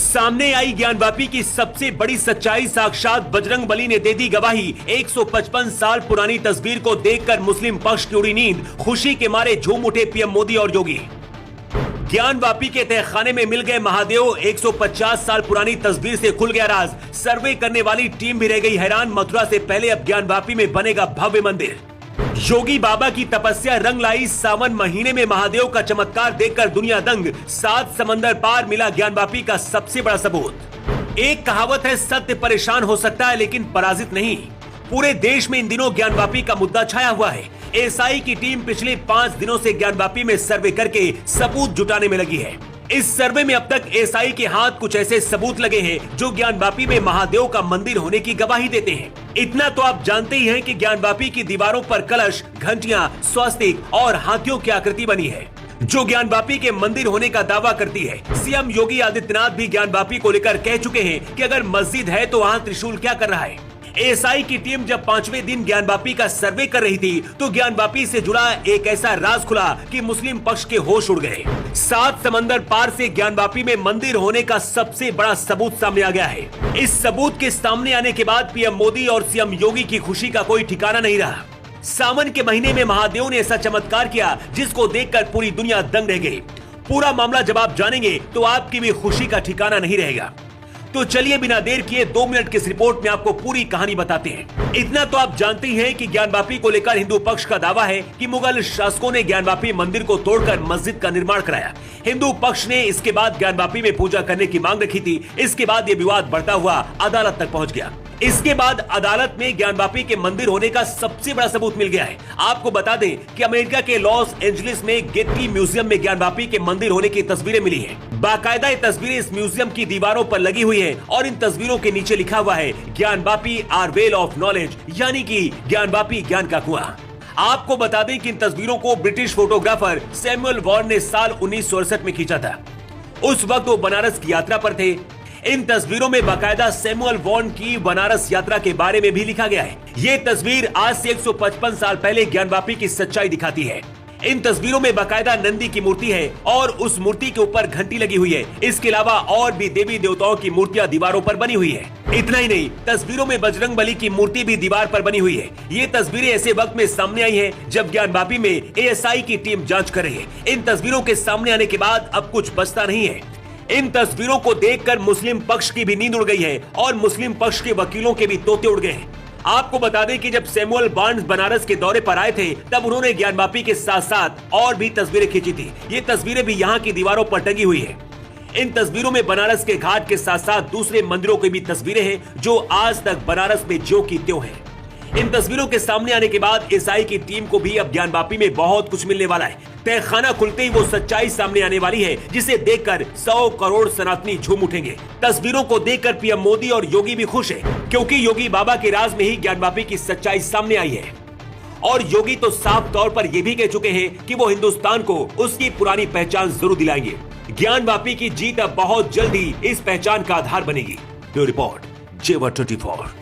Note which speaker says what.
Speaker 1: सामने आई ज्ञानवापी की सबसे बड़ी सच्चाई। साक्षात बजरंगबली ने दे दी गवाही। 155 साल पुरानी तस्वीर को देखकर मुस्लिम पक्ष की उड़ी नींद। खुशी के मारे झूम उठे पीएम मोदी और योगी। ज्ञानवापी के तहखाने में मिल गए महादेव। 150 साल पुरानी तस्वीर से खुल गया राज। सर्वे करने वाली टीम भी रह गई हैरान। मथुरा से पहले अब ज्ञानवापी में बनेगा भव्य मंदिर। योगी बाबा की तपस्या रंग लाई। सावन महीने में महादेव का चमत्कार देखकर दुनिया दंग। 7 समंदर पार मिला ज्ञानवापी का सबसे बड़ा सबूत। एक कहावत है, सत्य परेशान हो सकता है लेकिन पराजित नहीं। पूरे देश में इन दिनों ज्ञानवापी का मुद्दा छाया हुआ है। एएसआई की टीम पिछले 5 दिनों से ज्ञानवापी में सर्वे करके सबूत जुटाने में लगी है। इस सर्वे में अब तक एएसआई के हाथ कुछ ऐसे सबूत लगे हैं जो ज्ञानवापी में महादेव का मंदिर होने की गवाही देते हैं। इतना तो आप जानते ही हैं कि ज्ञानवापी की दीवारों पर कलश, घंटियां, स्वास्तिक और हाथियों की आकृति बनी है जो ज्ञानवापी के मंदिर होने का दावा करती है। सीएम योगी आदित्यनाथ भी ज्ञानवापी को लेकर कह चुके हैं कि अगर मस्जिद है तो वहाँ त्रिशूल क्या कर रहा है। एएसआई की टीम जब 5वें दिन ज्ञानवापी का सर्वे कर रही थी तो ज्ञानवापी से जुड़ा एक ऐसा राज खुला कि मुस्लिम पक्ष के होश उड़ गए। 7 समंदर पार से ज्ञानवापी में मंदिर होने का सबसे बड़ा सबूत सामने आ गया है। इस सबूत के सामने आने के बाद पीएम मोदी और सीएम योगी की खुशी का कोई ठिकाना नहीं रहा। सावन के महीने में महादेव ने ऐसा चमत्कार किया जिसको देखकर पूरी दुनिया दंग रह गई। पूरा मामला जब आप जानेंगे तो आपकी भी खुशी का ठिकाना नहीं रहेगा। तो चलिए बिना देर किए 2 मिनट की इस रिपोर्ट में आपको पूरी कहानी बताते हैं। इतना तो आप जानते ही हैं कि ज्ञानवापी को लेकर हिंदू पक्ष का दावा है कि मुगल शासकों ने ज्ञानवापी मंदिर को तोड़कर मस्जिद का निर्माण कराया। हिंदू पक्ष ने इसके बाद ज्ञानवापी में पूजा करने की मांग रखी थी। इसके बाद ये विवाद बढ़ता हुआ अदालत तक पहुंच गया। इसके बाद अदालत में ज्ञानवापी के मंदिर होने का सबसे बड़ा सबूत मिल गया है। आपको बता दें कि अमेरिका के लॉस एंजलिस में गेटी म्यूजियम में ज्ञानवापी के मंदिर होने की तस्वीरें मिली हैं। बाकायदा ये तस्वीरें इस म्यूजियम की दीवारों पर लगी हुई हैं और इन तस्वीरों के नीचे लिखा हुआ है Gyanvapi or well of knowledge, यानी कि ज्ञानवापी ज्ञान का कुआं। आपको बता दें कि इन तस्वीरों को ब्रिटिश फोटोग्राफर सैमुअल वॉर्न ने साल 1968 में खींचा था। उस वक्त वो बनारस की यात्रा पर थे। इन तस्वीरों में बाकायदा सैमुअल वॉर्न की बनारस यात्रा के बारे में भी लिखा गया है। ये तस्वीर आज से 155 साल पहले ज्ञानवापी की सच्चाई दिखाती है। इन तस्वीरों में बाकायदा नंदी की मूर्ति है और उस मूर्ति के ऊपर घंटी लगी हुई है। इसके अलावा और भी देवी देवताओं की मूर्तियां दीवारों पर बनी हुई है। इतना ही नहीं, तस्वीरों में बजरंगबली की मूर्ति भी दीवार पर बनी हुई है। ये तस्वीरें ऐसे वक्त में सामने आई हैं जब ज्ञानवापी में एएसआई की टीम जांच कर रही है। इन तस्वीरों के सामने आने के बाद अब कुछ बचता नहीं है। इन तस्वीरों को देखकर मुस्लिम पक्ष की भी नींद उड़ गई है और मुस्लिम पक्ष के वकीलों के भी तोते उड़ गए हैं। आपको बता दें कि जब सैमुअल बार्न्स बनारस के दौरे पर आए थे तब उन्होंने ज्ञानवापी के साथ साथ और भी तस्वीरें खींची थी। ये तस्वीरें भी यहाँ की दीवारों पर टंगी हुई है। इन तस्वीरों में बनारस के घाट के साथ साथ दूसरे मंदिरों की भी तस्वीरें हैं जो आज तक बनारस में ज्यों की त्यों हैं। इन तस्वीरों के सामने आने के बाद एएसआई की टीम को भी अब ज्ञानवापी में बहुत कुछ मिलने वाला है। तहखाना खुलते ही वो सच्चाई सामने आने वाली है जिसे देखकर 100 करोड़ सनातनी झूम उठेंगे। तस्वीरों को देखकर पीएम मोदी और योगी भी खुश है क्योंकि योगी बाबा के राज में ही ज्ञानवापी की सच्चाई सामने आई है। और योगी तो साफ तौर पर यह भी कह चुके हैं कि वो हिंदुस्तान को उसकी पुरानी पहचान जरूर दिलाएंगे। ज्ञानवापी की जीत अब बहुत जल्दी इस पहचान का आधार बनेगी। ब्यूरो रिपोर्ट, जेवर 24।